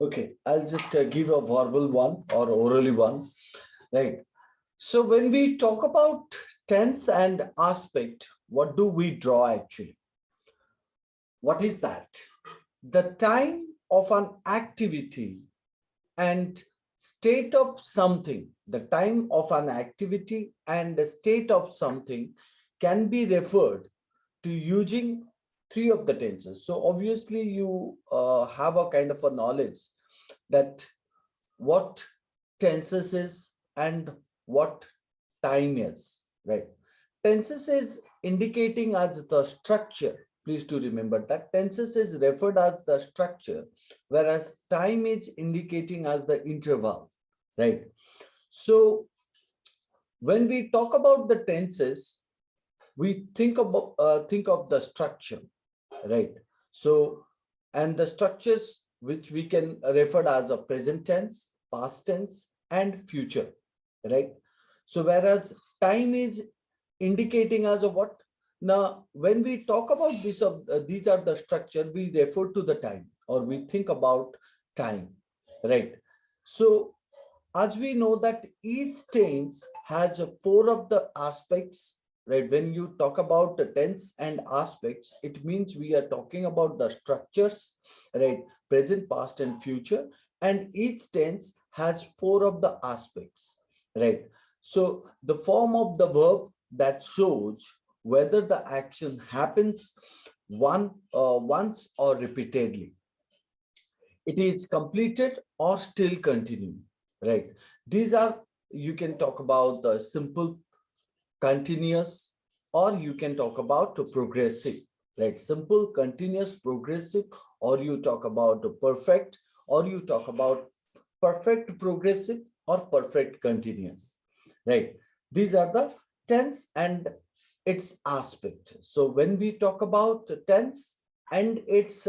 Okay, I'll just give a verbal one or orally one, right? So when we talk about tense and aspect, what do we draw actually? What is that? The time of an activity and state of something, the time of an activity and the state of something can be referred to using three of the tenses. So obviously you have a kind of a knowledge that what tenses is and what time is, right? Tenses is indicating as the structure. Please do remember that tenses is referred as the structure, whereas time is indicating as the interval, right? So when we talk about the tenses, we think of the structure, right? So, and the structures which we can refer as a present tense, past tense, and future, right? So whereas time is indicating as a what? Now, when we talk about this, these are the structure, we refer to the time or we think about time, right? So as we know that each tense has four of the aspects, right? When you talk about the tense and aspects, it means we are talking about the structures, right? Present, past, and future. And each tense has four of the aspects, right? So the form of the verb that shows whether the action happens once or repeatedly, it is completed or still continuing, right? These are, you can talk about the simple, continuous, or you can talk about the progressive, right? Simple, continuous, progressive, or you talk about the perfect, or you talk about perfect progressive or perfect continuous, right? These are the tense and its aspect. So when we talk about tense and its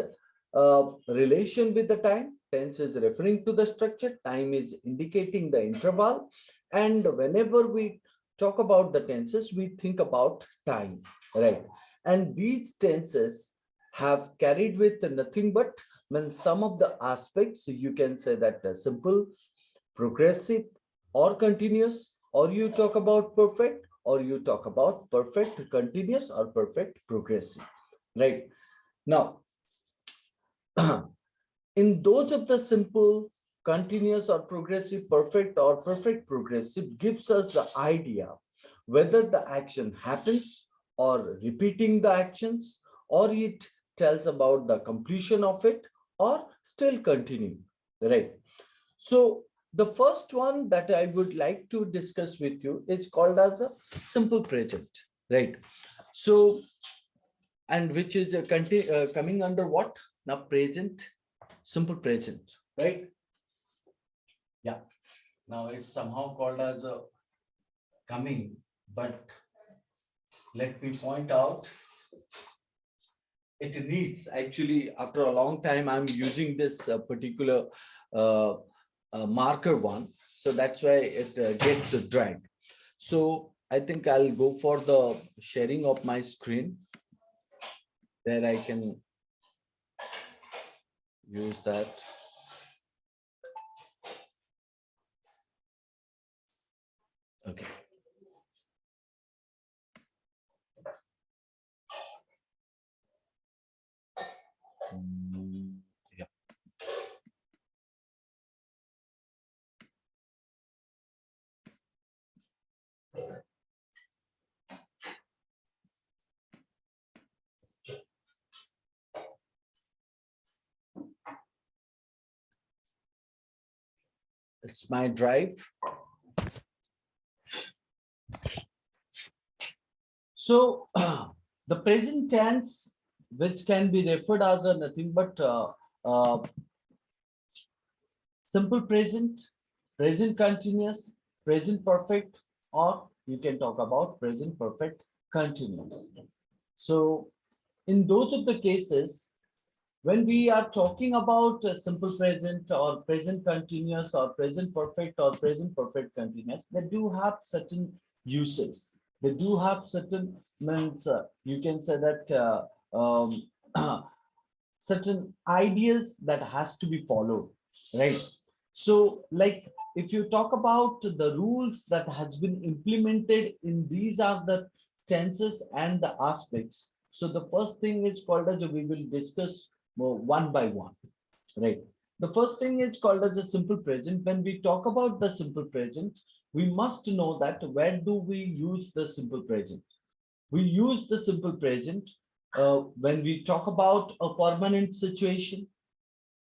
relation with the time, tense is referring to the structure, time is indicating the interval, and whenever we talk about the tenses, we think about time, right? And these tenses have carried with nothing but when some of the aspects, you can say that simple, progressive, or continuous, or you talk about perfect, or you talk about perfect continuous or perfect progressive, right? Now, in those of the simple, continuous, or progressive, perfect, or perfect progressive gives us the idea whether the action happens or repeating the actions, or it tells about the completion of it or still continuing, right? So the first one that I would like to discuss with you is called as a simple present, right? So, and which is coming under what? Now present, simple present, right? Yeah. Now it's somehow called as a coming, but let me point out, it needs actually after a long time I'm using this particular uh, marker one, so that's why it gets dragged. So I think I'll go for the sharing of my screen, there I can use that. Okay. Yeah. It's my drive. So the present tense, which can be referred as a nothing but uh, simple present, present continuous, present perfect, or you can talk about present perfect continuous. So in those of the cases, when we are talking about simple present or present continuous or present perfect or present perfect continuous, they do have certain uses. They do have certain means, you can say that certain ideas that has to be followed. right? So like if you talk about the rules that has been implemented in these are the tenses and the aspects. So the first thing is called as we will discuss one by one, right? The first thing is called as a simple present. When we talk about the simple present, we must know that where do we use the simple present. We use the simple present when we talk about a permanent situation,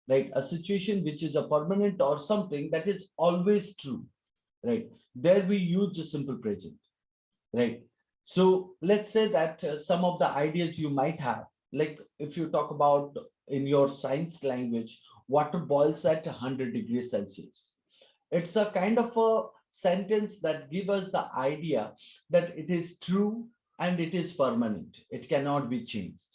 right? A situation which is a permanent or something that is always true, right? There we use the simple present, right? So let's say that some of the ideas you might have, like if you talk about in your science language, water boils at 100 degrees Celsius. It's a kind of a sentence that gives us the idea that it is true and it is permanent. It cannot be changed,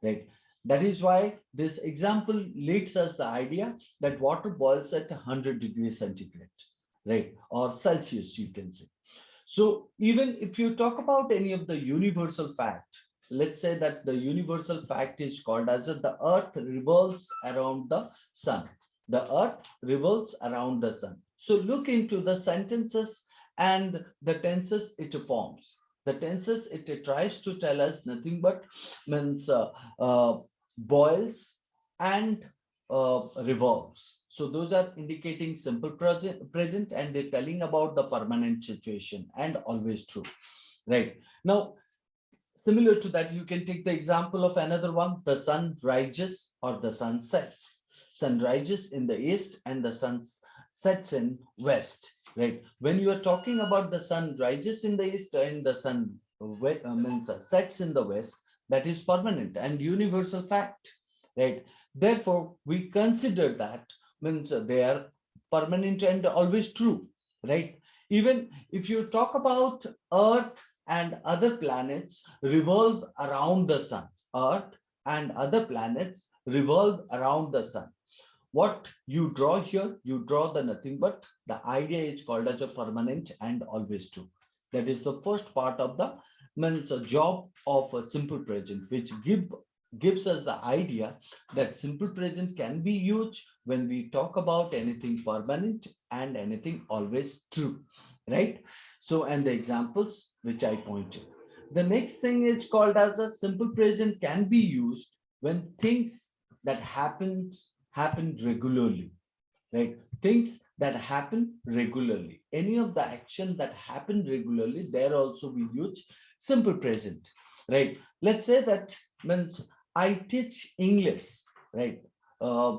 right? That is why this example leads us the idea that water boils at 100 degrees centigrade, right? Or Celsius, you can say. So even if you talk about any of the universal fact, let's say that the universal fact is called as the earth revolves around the sun. The earth revolves around the sun. So look into the sentences and the tenses it forms. The tenses it tries to tell us nothing but means boils and revolves. So those are indicating simple present and they're telling about the permanent situation and always true, right? Now, similar to that, you can take the example of another one, the sun rises or the sun sets. Sun rises in the east and the sun sets in west, right? When you are talking about the sun rises in the east and the sun means sets in the west, that is permanent and universal fact, right? Therefore, we consider that means they are permanent and always true, right? Even if you talk about earth and other planets revolve around the sun. Earth and other planets revolve around the sun. What you draw here, you draw the nothing but the idea is called as a permanent and always true. That is the first part of the means a job of a simple present, which gives us the idea that simple present can be used when we talk about anything permanent and anything always true, right? So and the examples which I pointed, the next thing is called as a simple present can be used when things that happen regularly, right? Things that happen regularly, any of the action that happen regularly, there also we use simple present, right? Let's say that means I teach English, right? uh,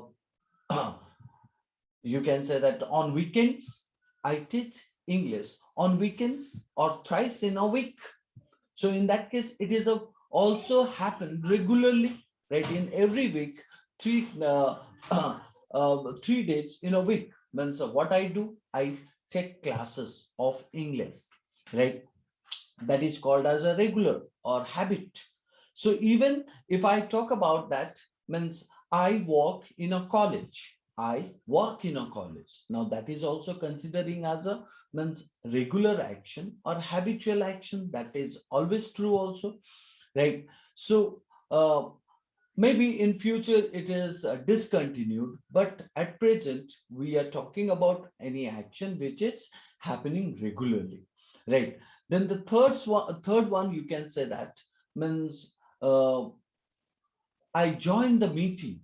you can say that on weekends I teach English, on weekends or thrice in a week. So in that case, it is a also happen regularly, right? In every week, three 3 days in a week. Means what I do, I take classes of English, right? That is called as a regular or habit. So even if I talk about that, means I work in a college. I work in a college. Now that is also considering as a means regular action or habitual action. That is always true also, right? So maybe in future it is discontinued, but at present we are talking about any action which is happening regularly, right? Then the third one you can say that means uh, I join the meeting,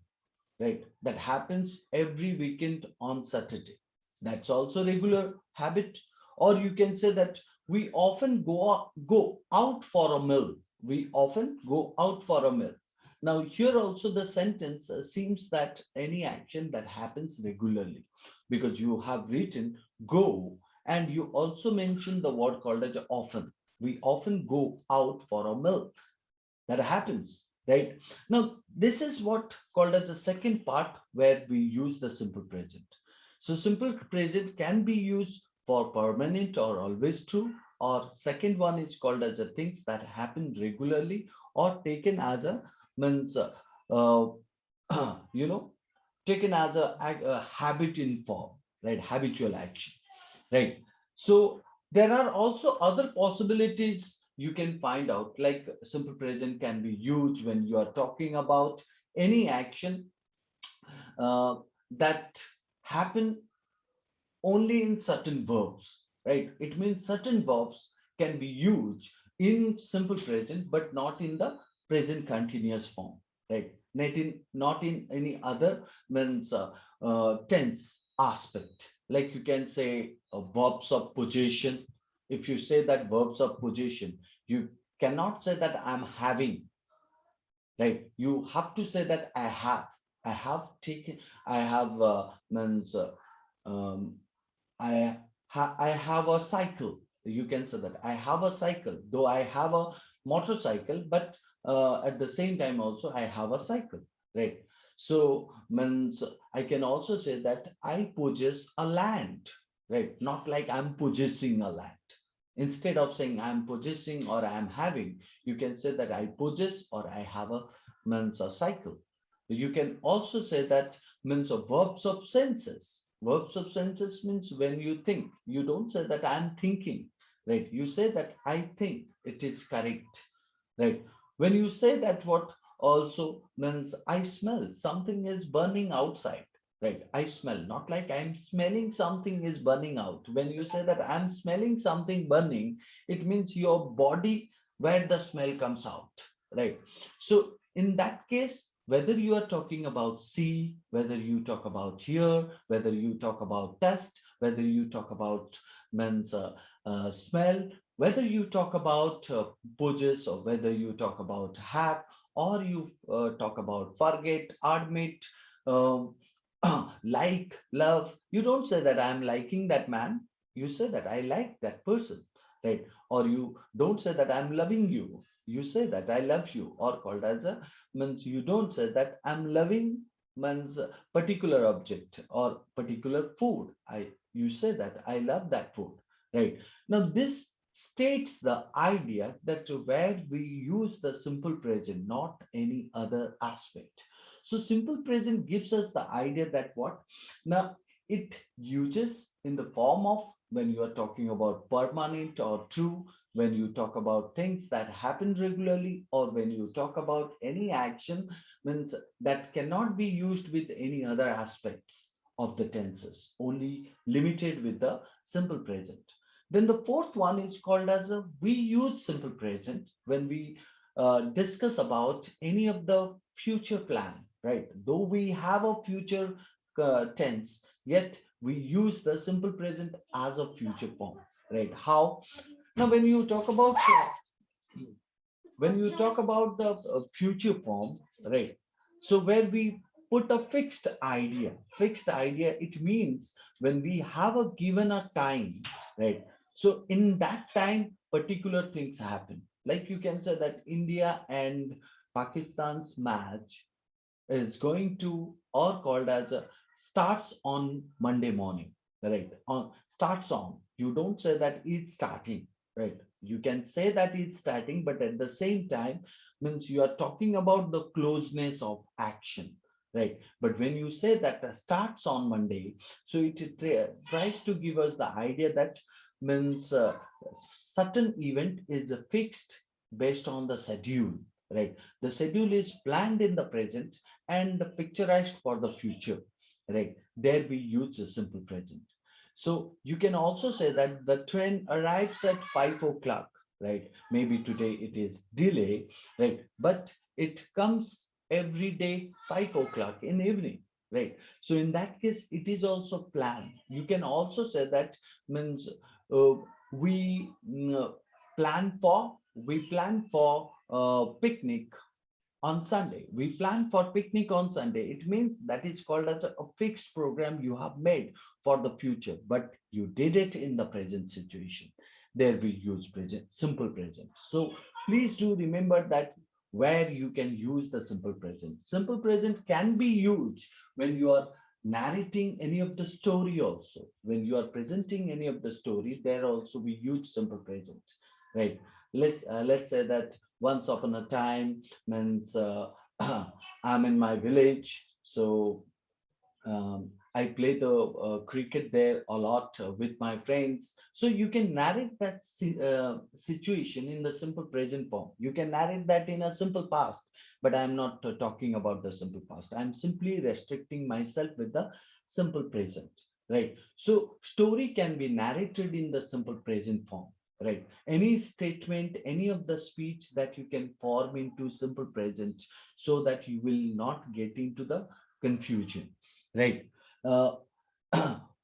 right? That happens every weekend on Saturday. That's also regular habit. Or you can say that we often go out for a meal. We often go out for a meal. Now here also the sentence seems that any action that happens regularly, because you have written go and you also mentioned the word called as often. We often go out for a meal. That happens, right? Now this is what called as the second part where we use the simple present. So simple present can be used for permanent or always true, or second one is called as the things that happen regularly or taken as a means uh, you know, taken as a habit in form, right? Habitual action, right? So there are also other possibilities you can find out, like simple present can be used when you are talking about any action uh, that happen only in certain verbs, right? It means certain verbs can be used in simple present, but not in the present continuous form, right? Not in any other means tense aspect. Like you can say verbs of possession. If you say that verbs of possession, you cannot say that I'm having, right? You have to say that I have taken, I have means um, I have a cycle. You can say that I have a cycle, though I have a motorcycle, but at the same time also I have a cycle, right? So means I can also say that I possess a land, right? Not like I'm possessing a land. Instead of saying I'm possessing or I'm having, you can say that I possess or I have a means a cycle. You can also say that means of verbs of senses. Verbs of senses means when you think, you don't say that I'm thinking, right? You say that I think it is correct, right? When you say that, what also means I smell something is burning outside, right? I smell, not like I'm smelling something is burning out. When you say that I'm smelling something burning, it means your body where the smell comes out, right? So in that case, whether you are talking about see, whether you talk about hear, whether you talk about test, whether you talk about means smell, whether you talk about possess, or whether you talk about have, or you talk about forget, admit, um, like, love, you don't say that I'm liking that man. You say that I like that person, right? Or you don't say that I'm loving you. You say that I love you, or called as a means you don't say that I'm loving means a particular object or particular food. You say that I love that food, right? Now this states the idea that where we use the simple present, not any other aspect. So simple present gives us the idea that what now it uses in the form of when you are talking about permanent or true, when you talk about things that happen regularly, or when you talk about any action means that cannot be used with any other aspects of the tenses, only limited with the simple present. Then the fourth one is called as a we use simple present when we discuss about any of the future plan, right? Though we have a future tense, yet we use the simple present as a future form, right? How? Now, when you talk about the future form, right? So where we put a fixed idea, it means when we have a given a time, right? So in that time, particular things happen. Like you can say that India and Pakistan's match is going to or called as a starts on Monday morning, right? On starts on. You don't say that it's starting, right? You can say that it's starting, but at the same time means you are talking about the closeness of action, right? But when you say that starts on Monday, so tries to give us the idea that means certain event is fixed based on the schedule, right? The schedule is planned in the present and picturized for the future, right? There we use a simple present. So you can also say that the train arrives at 5 o'clock, right? Maybe today it is delay, right? But it comes every day 5 o'clock in evening, right? So in that case, it is also planned. You can also say that means uh, we plan for picnic on Sunday. We plan for picnic on Sunday. It means that is called as a fixed program you have made for the future, but you did it in the present situation. There we use present, simple present. So please do remember that where you can use the simple present. Simple present can be used when you are narrating any of the story also. When you are presenting any of the story, there also we use simple present, right? Let's say that once upon a time means I'm in my village. So I play the cricket there a lot with my friends. So you can narrate that situation in the simple present form. You can narrate that in a simple past, but I'm not talking about the simple past. I'm simply restricting myself with the simple present, right? So story can be narrated in the simple present form, right? Any statement, any of the speech that you can form into simple present, so that you will not get into the confusion, right? uh,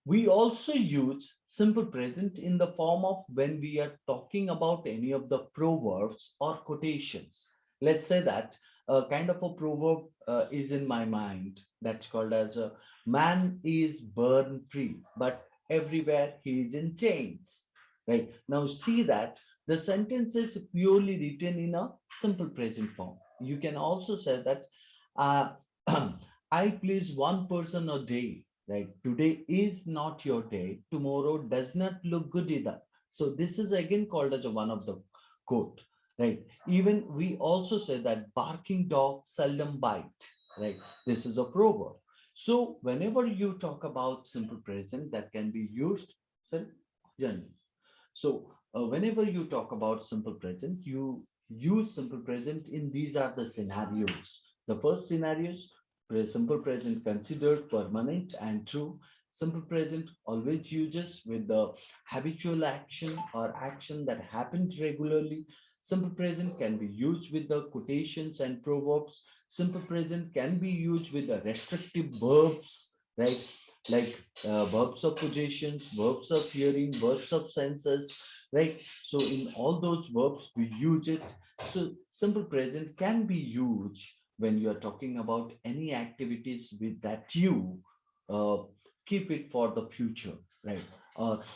we also use simple present in the form of when we are talking about any of the proverbs or quotations. Let's say that a kind of a proverb is in my mind that's called as a man is born free, but everywhere he is in chains. Right now, see that the sentence is purely written in a simple present form. You can also say that uh, I please one person a day. Right. Today is not your day. Tomorrow does not look good either. So this is again called as a one of the quote. Right. Even we also say that barking dog seldom bite. Right. This is a proverb. So whenever you talk about simple present, that can be used. Sorry, Jan. So whenever you talk about simple present, you use simple present in these are the scenarios. The first scenarios, simple present considered permanent and true. Simple present always uses with the habitual action or action that happens regularly. Simple present can be used with the quotations and proverbs. Simple present can be used with the restrictive verbs, right? Like verbs of possessions, verbs of hearing, verbs of senses, right? So in all those verbs, we use it. So simple present can be used when you are talking about any activities with that you uh, keep it for the future, right?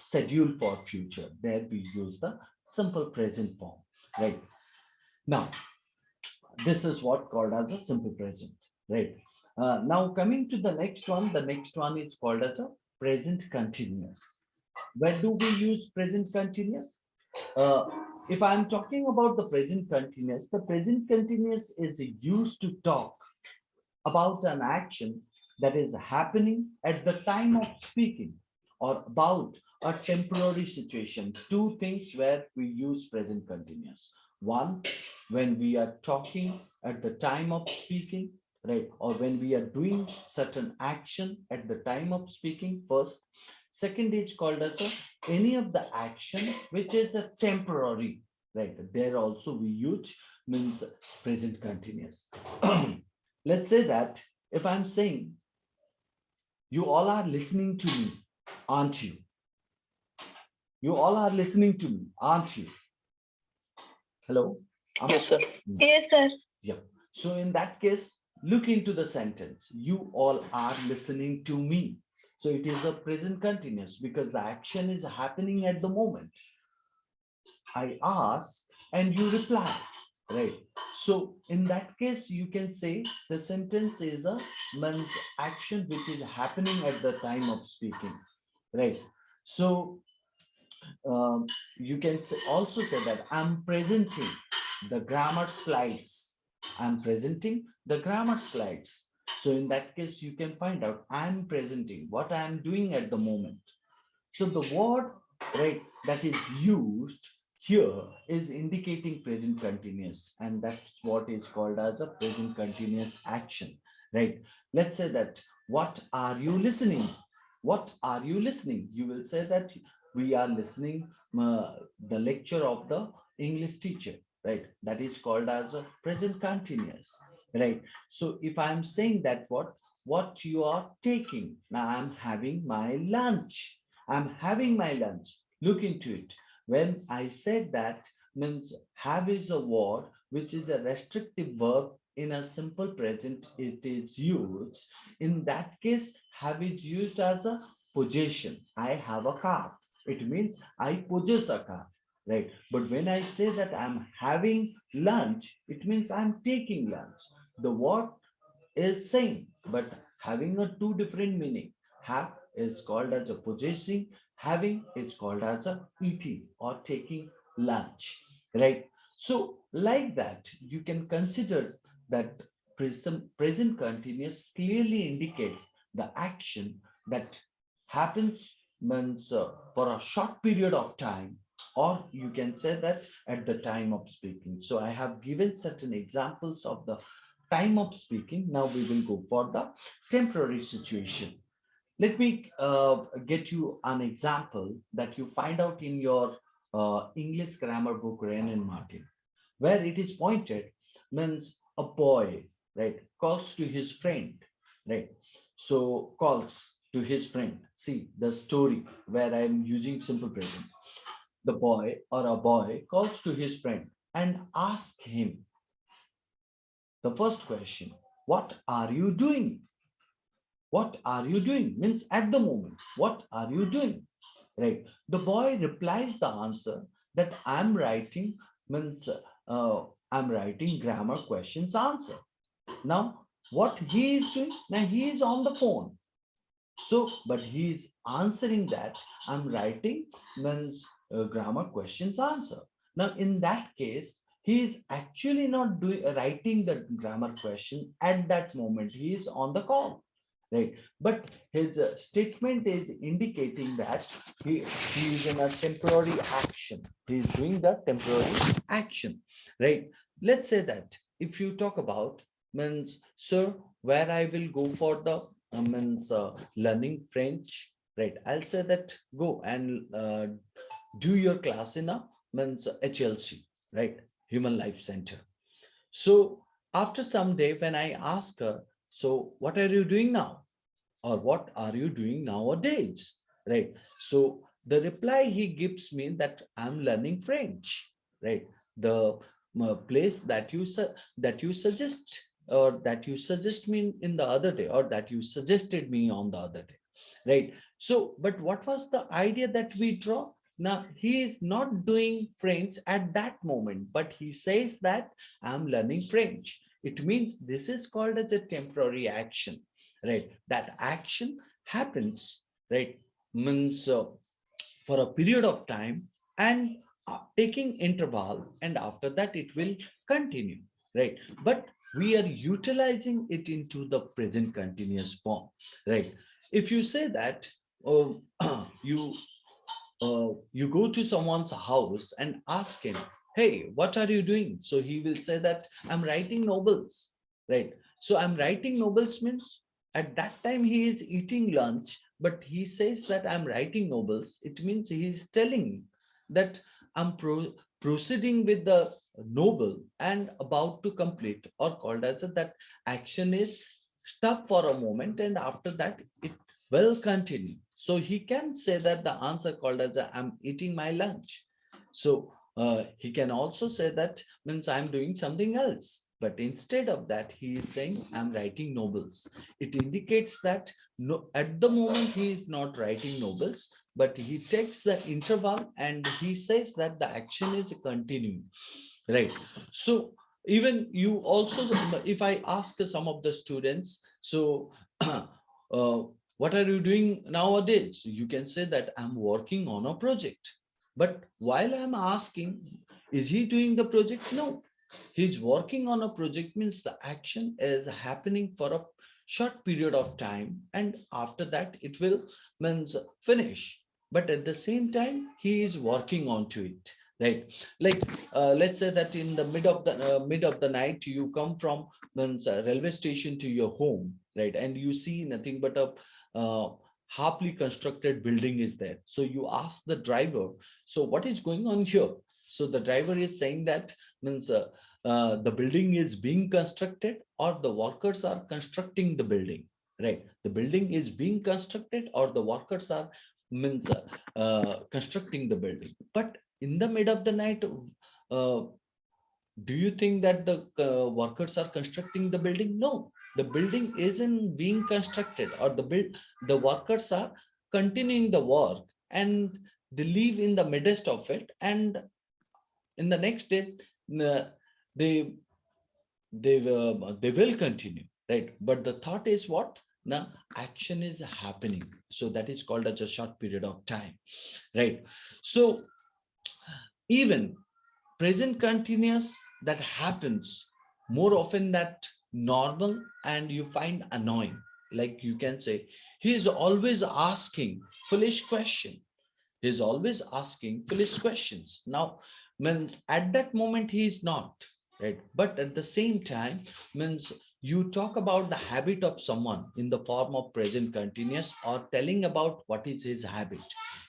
Schedule for future. There we use the simple present form, right? Now, this is what called as a simple present, right? Now coming to the next one is called as a present continuous. Where do we use present continuous? uh, if I'm talking about the present continuous is used to talk about an action that is happening at the time of speaking, or about a temporary situation. Two things where we use present continuous. One, when we are talking at the time of speaking, right? Or when we are doing certain action at the time of speaking, first. Second is called as any of the action which is a temporary, right? There also we use means present continuous. Let's say that if I'm saying, you all are listening to me, aren't you? You all are listening to me, aren't you? Hello? Yes, sir. Hmm. Yes, sir. Yeah. So in that case, look into the sentence. You all are listening to me. So it is a present continuous because the action is happening at the moment. I ask and you reply, right? So in that case, you can say the sentence is a means action which is happening at the time of speaking, right? So you can also say that I'm presenting the grammar slides. I'm presenting the grammar slides. So in that case, you can find out I'm presenting what I'm doing at the moment. So the word, right, that is used here is indicating present continuous, and that's what is called as a present continuous action, right? Let's say that, what are you listening? What are you listening? You will say that we are listening the lecture of the English teacher, right? That is called as a present continuous, right? So if I'm saying that, what you are taking, now I'm having my lunch. I'm having my lunch. Look into it. When I said that, means have is a word which is a restrictive verb in a simple present, it is used. In that case, have is used as a possession. I have a car. It means I possess a car, right? But when I say that I'm having lunch, it means I'm taking lunch. The word is same, but having a two different meaning. Have is called as a possessing, having is called as a eating or taking lunch, right? So like that, you can consider that present continuous clearly indicates the action that happens means for a short period of time, or you can say that at the time of speaking. So I have given certain examples of the time of speaking. Now we will go for the temporary situation. Let me get you an example that you find out in your English grammar book, Ren and Martin, where it is pointed means a boy, right, calls to his friend, right? So calls to his friend. See the story where I'm using simple present. The boy or a boy calls to his friend and asks him the first question, what are you doing? What are you doing? Means at the moment, what are you doing? Right. The boy replies the answer that I'm writing, means I'm writing grammar questions answer. Now, what he is doing? Now he is on the phone. So, but he is answering that I'm writing means grammar questions answer. Now, in that case, he is actually not doing writing the grammar question at that moment. He is on the call, right? But his statement is indicating that he is in a temporary action. He is doing the temporary action, right? Let's say that if you talk about means, sir, where I will go for the means learning French, right? I'll say that go and do your class in a means HLC, right? Human Life Center. So after some day, when I ask her, so what are you doing now? Or what are you doing nowadays? Right. So the reply he gives me that I'm learning French, right? The place that you suggest, or that you suggest me in the other day, or that you suggested me on the other day, right? So but what was the idea that we draw? Now he is not doing French at that moment, but he says that I'm learning French. It means this is called as a temporary action, right? That action happens, right? Means for a period of time, and taking interval, and after that it will continue, right? But we are utilizing it into the present continuous form, right? If you say that you you go to someone's house and ask him, hey, what are you doing? So he will say that I'm writing novels, right? So I'm writing novels means at that time he is eating lunch, but he says that I'm writing novels. It means he is telling that I'm proceeding with the novel and about to complete, or called as that action is stop for a moment, and after that it will continue. So he can say that the answer called as I'm eating my lunch. So he can also say that means I'm doing something else. But instead of that, he is saying I'm writing novels. It indicates that no, at the moment he is not writing novels, but he takes the interval and he says that the action is continuing, right? So even you also, if I ask some of the students, so what are you doing nowadays? You can say that I'm working on a project. But while I'm asking, is he doing the project? No, he's working on a project means the action is happening for a short period of time, and after that it will means finish. But at the same time, he is working on to it, right? Like let's say that in the mid of the night, you come from means railway station to your home, right? And you see nothing but a halfly constructed building is there. So you ask the driver, so what is going on here? So the driver is saying that means the building is being constructed, or the workers are constructing the building, right? The building is being constructed, or the workers are means constructing the building. But in the mid of the night, uh, do you think that the workers are constructing the building? No, the building isn't being constructed, or the workers are continuing the work, and they live in the midst of it, and in the next day, uh, they they will continue, right? But the thought is what? Now action is happening, so that is called as a short period of time, right? So even present continuous that happens more often that normal, and you find annoying, Like you can say, he is always asking foolish question. He's always asking foolish questions. Now, means at that moment he is not, right? But at the same time, means you talk about the habit of someone in the form of present continuous or telling about what is his habit.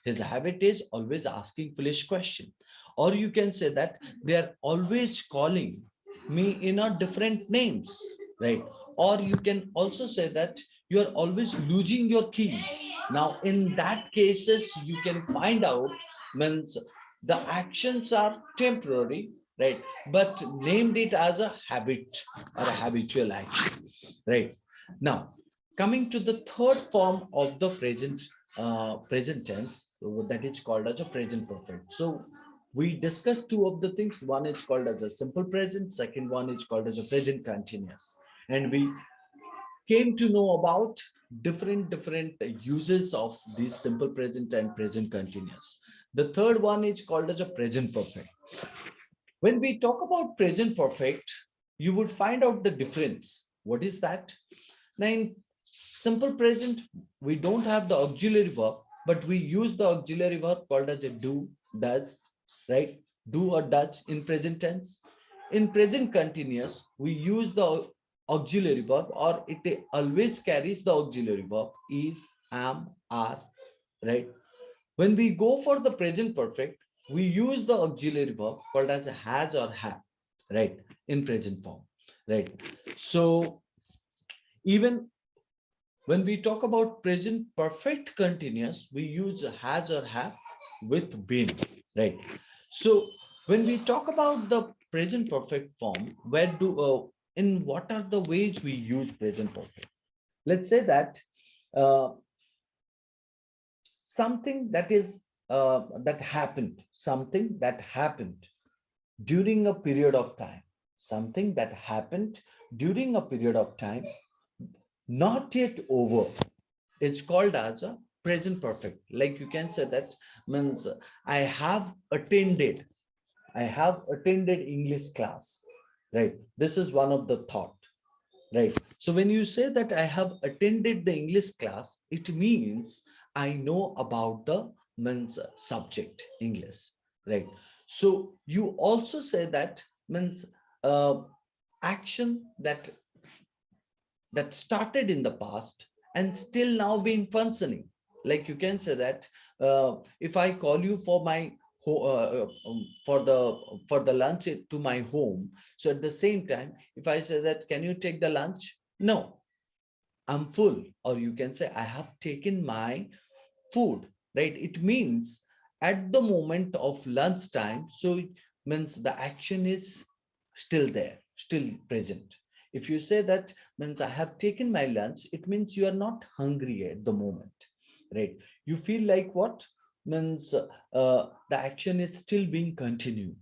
His habit is always asking foolish question. Or you can say that they are always calling me in a different names, right? Or you can also say that you are always losing your keys. Now in that cases you can find out, means the actions are temporary, right, but named it as a habit or a habitual action, right. Now coming to the third form of the present tense, that is called as a present perfect. So we discussed two of the things. One is called as a simple present, second one is called as a present continuous, and we came to know about different uses of these simple present and present continuous. The third one is called as a present perfect. When we talk about present perfect, you would find out the difference. What is that? Now in simple present, we don't have the auxiliary verb, but we use the auxiliary verb called as a do, does, right? Do or does in present tense. In present continuous, we use the auxiliary verb, or it always carries the auxiliary verb is, am, are, right? When we go for the present perfect, we use the auxiliary verb called as a has or have, right? In present form, right? So even when we talk about present perfect continuous, we use has or have with been, right? So when we talk about the present perfect form, in what are the ways we use present perfect? Let's say that uh, something something that happened during a period of time, something that happened during a period of time, not yet over. It's called as a present perfect. Like you can say that means I have attended English class, right? This is one of the thought, right? So when you say that I have attended the English class, it means I know about the means subject English, right? So you also say that means uh, action that started in the past and still now being functioning. Like you can say that if I call you for my for the lunch to my home, so at the same time if I say that can you take the lunch, no, I'm full, or you can say I have taken my food, right? It means at the moment of lunchtime, so it means the action is still there, still present. If you say that means I have taken my lunch, it means you are not hungry at the moment, right? You feel like what means the action is still being continued,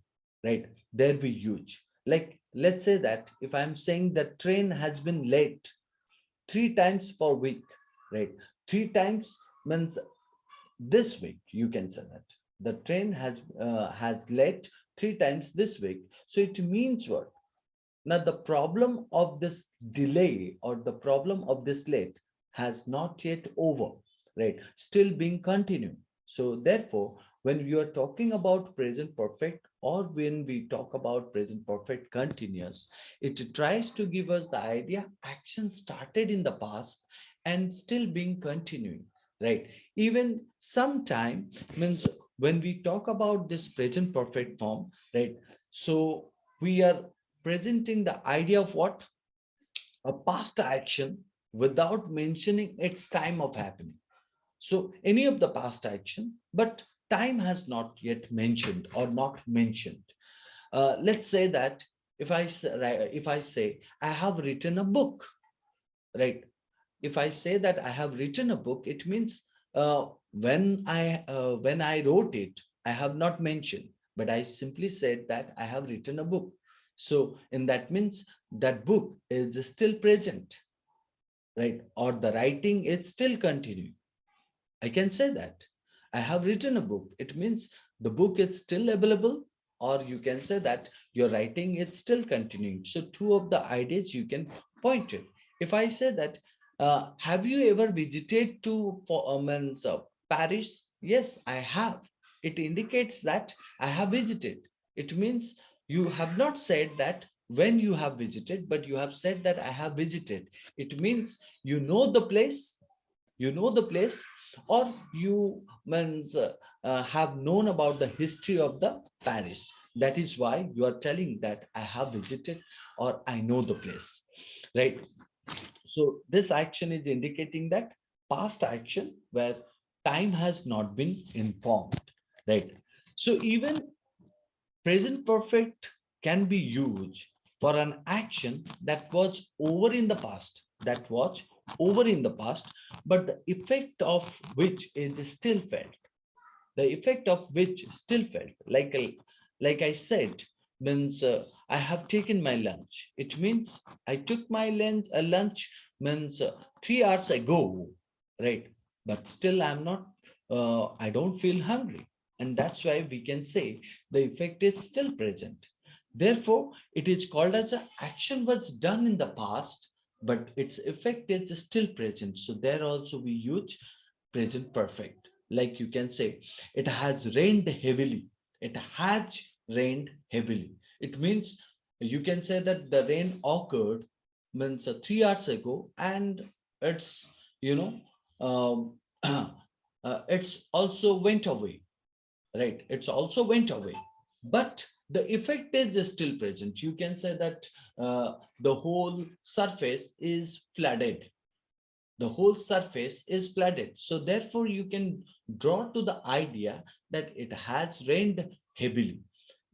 right? There we use, like let's say that if I'm saying that train has been late 3 times for week, right? 3 times means this week, you can say that the train has late 3 times this week. So it means what? Now the problem of this delay or the problem of this late has not yet over, right? Still being continued. So therefore, when we are talking about present perfect or when we talk about present perfect continuous, it tries to give us the idea action started in the past and still being continuing, right? Even sometime means when we talk about this present perfect form, right? So we are presenting the idea of what? A past action without mentioning its time of happening. So any of the past action, but time has not yet mentioned or not mentioned. Let's say that if I say I have written a book, right? If I say that I have written a book, it means when I wrote it, I have not mentioned, but I simply said that I have written a book. So in that means that book is still present, right? Or the writing is still continuing. I can say that I have written a book. It means the book is still available, or you can say that your writing is still continuing. So two of the ideas you can point it. If I say that Have you ever visited to Paris? Yes, I have. It indicates that I have visited. It means you have not said that when you have visited, but you have said that I have visited. It means you know the place, or you means have known about the history of the Paris. That is why you are telling that I have visited or I know the place, right? So this action is indicating that past action where time has not been informed, right? So even present perfect can be used for an action that was over in the past, but the effect of which is still felt. The effect of which still felt, like I said, means I have taken my lunch. It means I took my lunch means 3 hours ago, right? But still I'm not, I don't feel hungry. And that's why we can say the effect is still present. Therefore, it is called as an action was done in the past, but its effect is still present. So there also we use present perfect. Like you can say, it has rained heavily. It has rained heavily. It means you can say that the rain occurred means 3 hours ago, and it's you know it's also went away, right? It's also went away, but the effect is still present. You can say that the whole surface is flooded. The whole surface is flooded. So therefore, you can draw to the idea that it has rained heavily.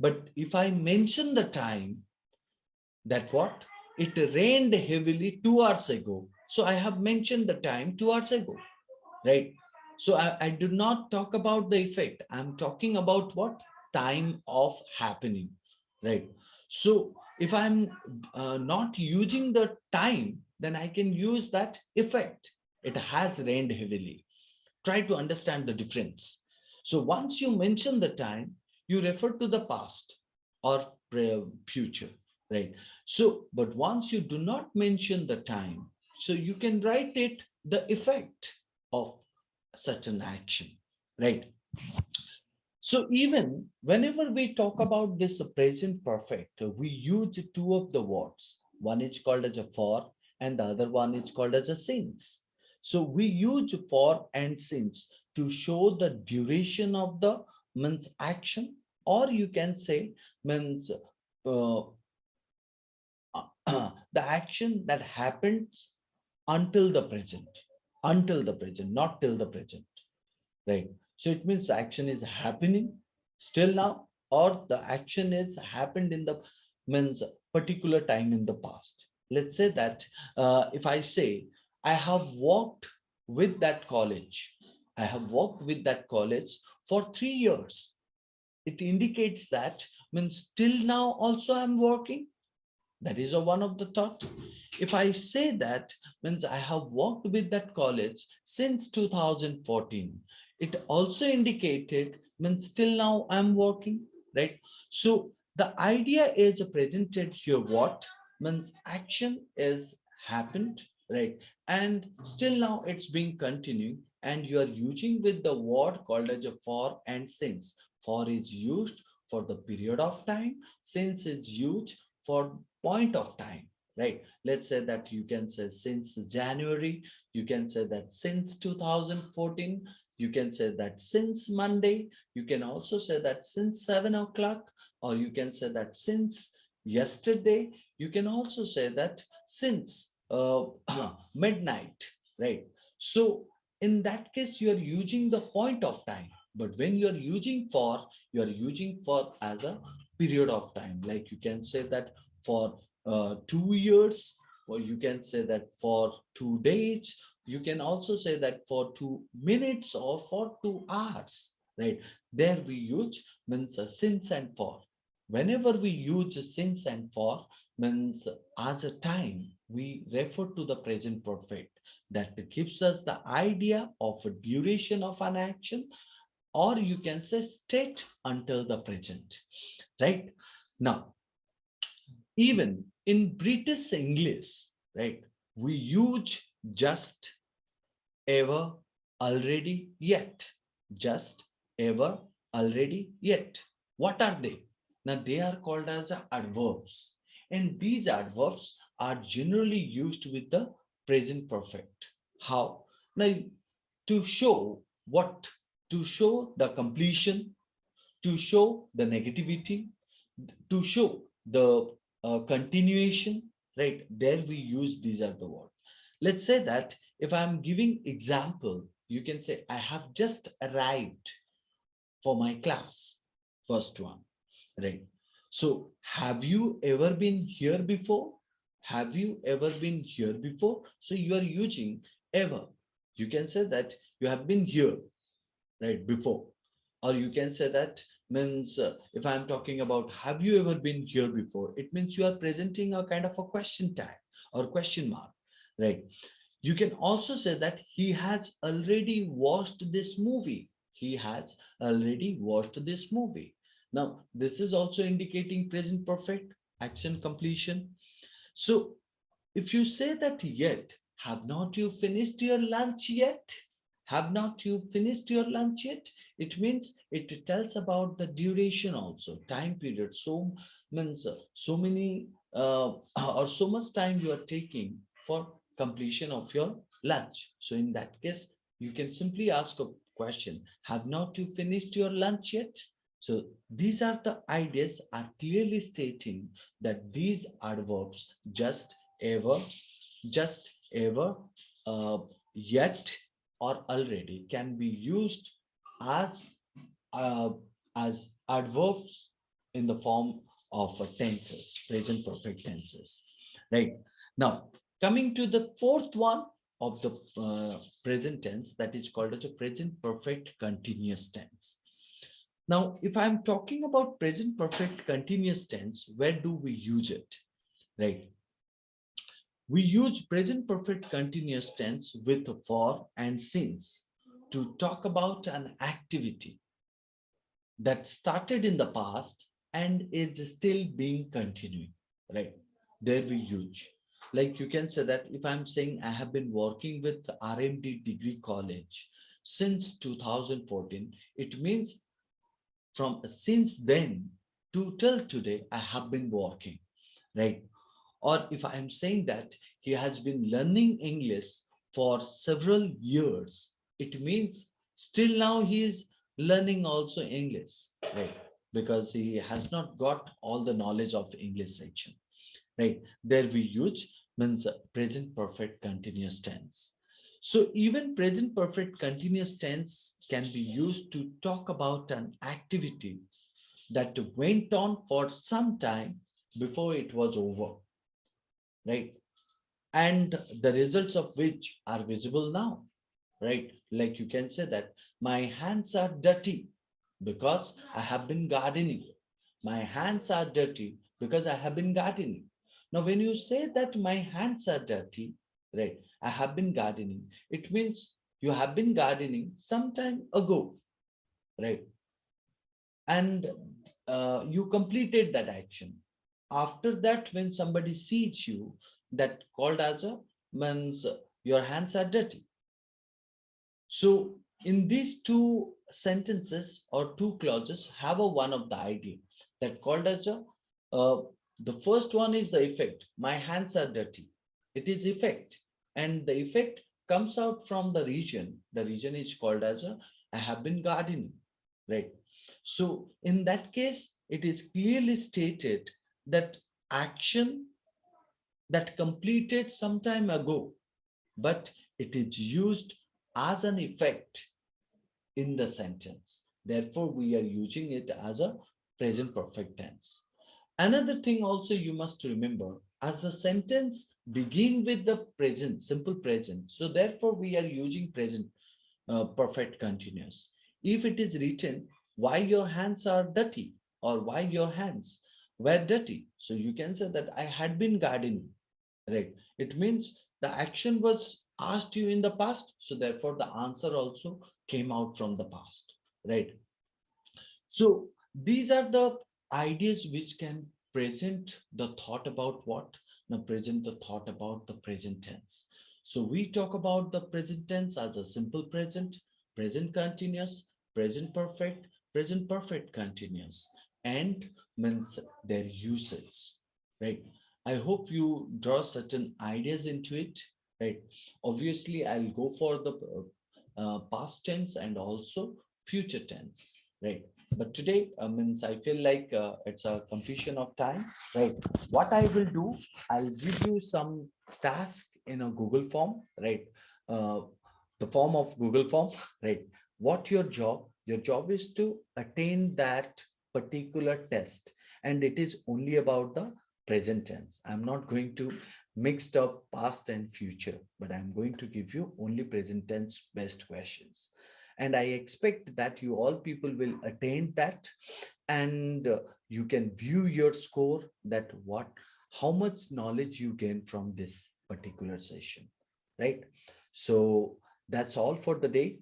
But if I mention the time, that what? It rained heavily 2 hours ago. So I have mentioned the time 2 hours ago, right? So I do not talk about the effect. I'm talking about what? Time of happening, right? So if I'm not using the time, then I can use that effect. It has rained heavily. Try to understand the difference. So once you mention the time, you refer to the past or future, right? So, but once you do not mention the time, so you can write it the effect of such an action, right? So even whenever we talk about this present perfect, we use two of the words. One is called as a for, and the other one is called as a since. So we use for and since to show the duration of the means action, or you can say means uh, the action that happens until the present, not till the present, right? So it means the action is happening still now, or the action is happened in the means particular time in the past. Let's say that if I say I have walked with that college, I have walked with that college for 3 years. It indicates that means till now also I'm working. That is a one of the thought. If I say that means I have worked with that college since 2014, it also indicated means till now I'm working, right? So the idea is presented here what means action is happened, right? And still now it's being continuing, and you are using with the word called as a for and since. For is used for the period of time, since is used for point of time, right? Let's say that you can say since January, you can say that since 2014, you can say that since Monday, you can also say that since 7 o'clock, or you can say that since yesterday, you can also say that since midnight, right? So in that case, you are using the point of time. But when you are using for, you are using for as a period of time. Like you can say that for 2 years, or you can say that for 2 days, you can also say that for 2 minutes or for 2 hours, right? There we use means since and for. Whenever we use since and for means as a time, we refer to the present perfect that gives us the idea of a duration of an action, or you can say state until the present, right? Now, even in British English, right, we use just, ever, already, yet. Just, ever, already, yet. What are they? Now, they are called as adverbs. And these adverbs are generally used with the present perfect. How? Now, to show what? To show the completion, to show the negativity, to show the continuation, right? There we use these are the words. Let's say that if I'm giving example, you can say, I have just arrived for my class. First one, right? So, have you ever been here before? Have you ever been here before? So, you are using ever. You can say that you have been here, right, before. Or you can say that means if I'm talking about have you ever been here before, it means you are presenting a kind of a question tag or question mark, right? You can also say that he has already watched this movie. He has already watched this movie. Now, this is also indicating present perfect action completion. So, if you say that yet, have not you finished your lunch yet? Have not you finished your lunch yet? It means it tells about the duration also, time period. So means so many or so much time you are taking for completion of your lunch. So in that case, you can simply ask a question: have not you finished your lunch yet? So these are the ideas are clearly stating that these adverbs ever, just, ever, yet, or already can be used as uh, as adverbs in the form of tenses, present perfect tenses. Right now, coming to the fourth one of the present tense, that is called as a present perfect continuous tense. Now, if I'm talking about present perfect continuous tense, where do we use it? Right. We use present perfect continuous tense with for and since to talk about an activity that started in the past and is still being continuing, right? There we use. Like you can say that if I'm saying I have been working with RMD Degree College since 2014, it means from since then to till today, I have been working, right? Or if I am saying that he has been learning English for several years, it means still now he is learning also English, right? Because he has not got all the knowledge of English section, right? There we use means present perfect continuous tense. So even present perfect continuous tense can be used to talk about an activity that went on for some time before it was over, right? And the results of which are visible now, right? Like you can say that my hands are dirty because I have been gardening. My hands are dirty because I have been gardening. Now, when you say that my hands are dirty, right, I have been gardening, it means you have been gardening some time ago, right? And you completed that action. After that, when somebody sees you, that called as a means your hands are dirty. So in these two sentences or two clauses have a one of the idea that called as a uh, the first one is the effect. My hands are dirty. It is effect, and the effect comes out from the region. The region is called as a I have been gardening, right? So in that case, it is clearly stated that action that completed some time ago, but it is used as an effect in the sentence. Therefore, we are using it as a present perfect tense. Another thing also you must remember, as the sentence begin with the present, simple present. So therefore, we are using present perfect continuous. If it is written, why your hands are dirty or why your hands were dirty. So you can say that I had been gardening, right? It means the action was asked you in the past. So therefore the answer also came out from the past, right? So these are the ideas which can present the thought about what? Now present the thought about the present tense. So we talk about the present tense as a simple present, present continuous, present perfect continuous, and means their usage, right? I hope you draw certain ideas into it, right? Obviously, I'll go for the past tense and also future tense, right? But today, means I feel like it's a completion of time, right? What I will do, I'll give you some task in a Google form, right? Uh, the form of Google form, right? What your job? Your job is to attain that particular test, and it is only about the present tense. I'm not going to mixed up past and future, but I'm going to give you only present tense best questions. And I expect that you all people will attain that, and you can view your score, that what how much knowledge you gain from this particular session, right? So that's all for the day.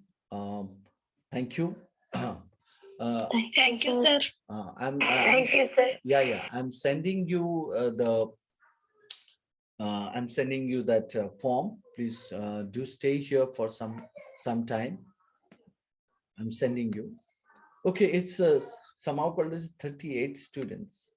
Thank you. Thank you, sir. Thank you, sir. Yeah, I'm sending you I'm sending you that form. Please do stay here for some time. I'm sending you. Okay, it's somehow called as 38 students.